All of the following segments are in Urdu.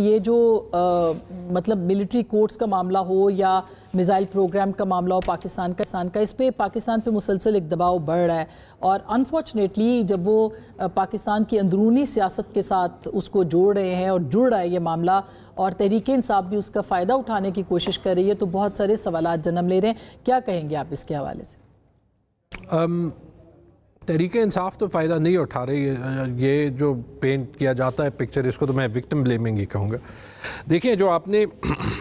یہ جو مطلب ملٹری کورٹس کا معاملہ ہو یا میزائل پروگرام کا معاملہ ہو پاکستان کا اس پہ پاکستان پہ مسلسل ایک دباؤ بڑھ رہا ہے اور انفارچونیٹلی جب وہ پاکستان کی اندرونی سیاست کے ساتھ اس کو جوڑ رہے ہیں اور جڑ رہا ہے یہ معاملہ اور تحریک انصاف بھی اس کا فائدہ اٹھانے کی کوشش کر رہی ہے تو بہت سارے سوالات جنم لے رہے ہیں. کیا کہیں گے آپ اس کے حوالے سے؟ تحریک انصاف تو فائدہ نہیں اٹھا رہی ہے. یہ جو پینٹ کیا جاتا ہے پکچر اس کو تو میں وکٹم بلیمنگ ہی کہوں گا. دیکھیں جو آپ نے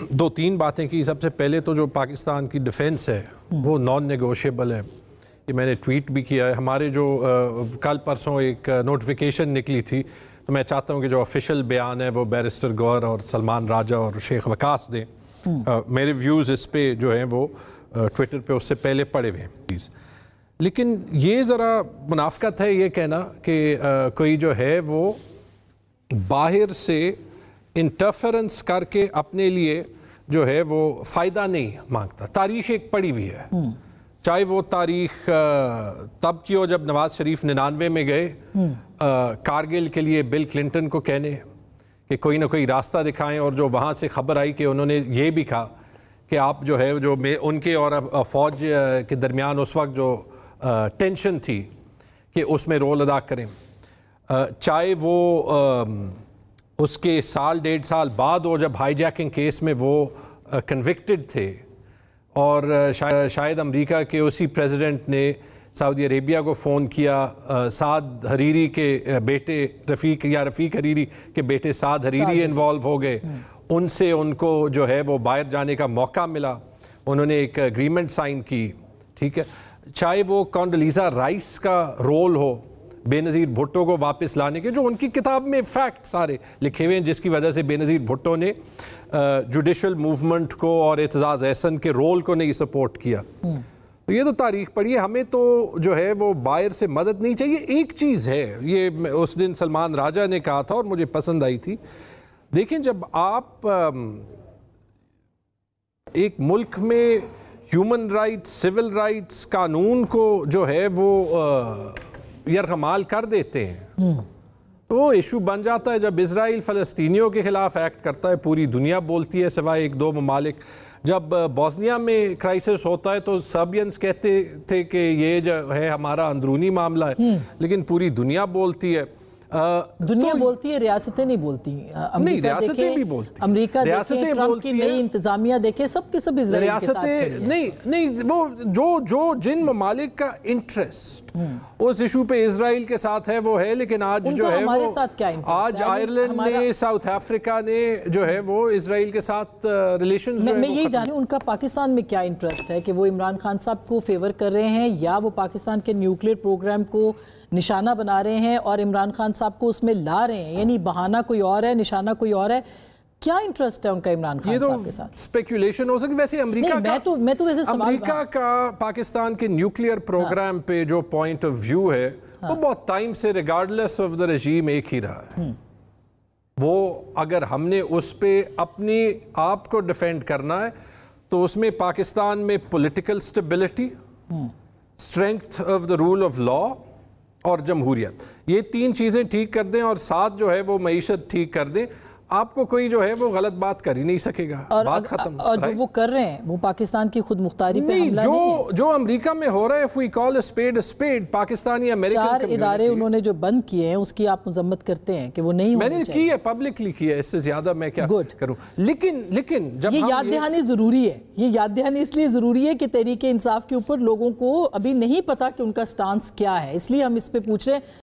دو تین باتیں کی. سب سے پہلے تو جو پاکستان کی ڈیفنس ہے وہ نان نیگوشیبل ہے. یہ میں نے ٹویٹ بھی کیا ہے. ہمارے جو کل پرسوں ایک نوٹیفیکیشن نکلی تھی تو میں چاہتا ہوں کہ جو آفیشیل بیان ہے وہ بیرسٹر گوہر اور سلمان راجہ اور شیخ وقاص دیں. میرے ویوز اس پہ جو ہیں وہ ٹویٹر پہ اس سے پہلے پڑے ہوئے ہیں پلیز. لیکن یہ ذرا منافقت ہے یہ کہنا کہ کوئی جو ہے وہ باہر سے انٹرفیرنس کر کے اپنے لیے جو ہے وہ فائدہ نہیں مانگتا. تاریخ ایک پڑی ہوئی ہے. چاہے وہ تاریخ تب کی ہو جب نواز شریف 99 میں گئے کارگل کے لیے بل کلنٹن کو کہنے کہ کوئی نہ کوئی راستہ دکھائیں اور جو وہاں سے خبر آئی کہ انہوں نے یہ بھی کہا کہ آپ جو ہے جو ان کے اور فوج کے درمیان اس وقت جو ٹینشن تھی کہ اس میں رول ادا کریں. چاہے وہ اس کے سال ڈیڑھ سال بعد ہو جب ہائی جیکنگ کیس میں وہ کنوکٹڈ تھے اور شاید امریکہ کے اسی پریزیڈنٹ نے سعودی عربیہ کو فون کیا. سعد حریری کے بیٹے رفیق حریری کے بیٹے سعد حریری انوالو ہو گئے. ان سے ان کو جو ہے وہ باہر جانے کا موقع ملا. انہوں نے ایک اگریمنٹ سائن کی. ٹھیک ہے. چاہے وہ کونڈلیزا رائس کا رول ہو بے نظیر بھٹو کو واپس لانے کے جو ان کی کتاب میں فیکٹ سارے لکھے ہوئے ہیں جس کی وجہ سے بے نظیر بھٹو نے جوڈیشل موومنٹ کو اور اعتزاز احسن کے رول کو نہیں سپورٹ کیا. تو یہ تو تاریخ پڑھی ہے. ہمیں تو جو ہے وہ باہر سے مدد نہیں چاہیے. ایک چیز ہے یہ اس دن سلمان راجہ نے کہا تھا اور مجھے پسند آئی تھی. دیکھیں جب آپ ایک ملک میں ہیومن رائٹس سول رائٹس قانون کو جو ہے وہ یرغمال کر دیتے ہیں تو وہ ایشو بن جاتا ہے. جب اسرائیل فلسطینیوں کے خلاف ایکٹ کرتا ہے پوری دنیا بولتی ہے سوائے ایک دو ممالک. جب بوسنیا میں کرائسس ہوتا ہے تو سربینز کہتے تھے کہ یہ جو ہے ہمارا اندرونی معاملہ ہے لیکن پوری دنیا بولتی ہے. دنیا بولتی ہے ریاستیں نہیں بولتی. نہیں ریاستیں بھی بولتی ہیں. امریکہ دیکھیں ٹرمپ کی نئی انتظامیہ دیکھیں سب کے سب اسرائیل کے ساتھ نہیں وہ جو جن ممالک کا انٹرسٹ اس ایشو پہ اسرائیل کے ساتھ ہے وہ ہے. لیکن آج جو ہے وہ آج آئرلینڈ نے ساؤتھ افریقہ نے جو ہے وہ اسرائیل کے ساتھ ریلیشنز میں یہی جانوں ان کا پاکستان میں کیا انٹرسٹ ہے کہ وہ عمران خان صاحب کو فیور کر رہے ہیں یا وہ پاکستان کے نیوکلیئر پروگرام کو نشانہ بنا رہے ہیں اور عمران خان صاحب کو اس میں لا رہے ہیں. یعنی بہانہ کوئی اور ہے نشانہ کوئی اور ہے. کیا انٹرسٹ ہے ان کا عمران خان صاحب کے ساتھ؟ سپیکولیشن ہو سکتی. ویسے امریکہ کا پاکستان کے نیوکلیئر پروگرام پہ جو پوائنٹ آف ویو ہے وہ بہت ٹائم سے ریگارڈلیس آف دا رجیم ایک ہی رہا ہے. وہ اگر ہم نے اس پہ اپنی آپ کو ڈیفینڈ کرنا ہے تو اس میں پاکستان میں political stability strength of the rule of law اور جمہوریت یہ تین چیزیں ٹھیک کر دیں اور ساتھ جو ہے وہ معیشت ٹھیک کر دیں. آپ کو کوئی جو ہے وہ غلط بات کر ہی نہیں سکے گا. بات ختم. اور جو وہ کر رہے ہیں وہ پاکستان کی خود مختاری پہ حملہ نہیں ہے. جو امریکہ میں ہو رہا ہے if we call a spade Pakistani American چار ادارے انہوں نے جو بند کیے ہیں اس کی آپ مذمت کرتے ہیں کہ وہ نہیں ہونے چاہیے. میں نے کی ہے پبلکلی کی ہے. اس سے زیادہ میں کیا کروں. لیکن جب یہ یاد دہانی ضروری ہے. یہ یاد دہانی اس لیے ضروری ہے کہ تحریک انصاف کے اوپر لوگوں کو ابھی نہیں پتا کہ ان کا سٹانس کیا ہے. اس لیے ہم اس پہ پوچھ رہے ہیں.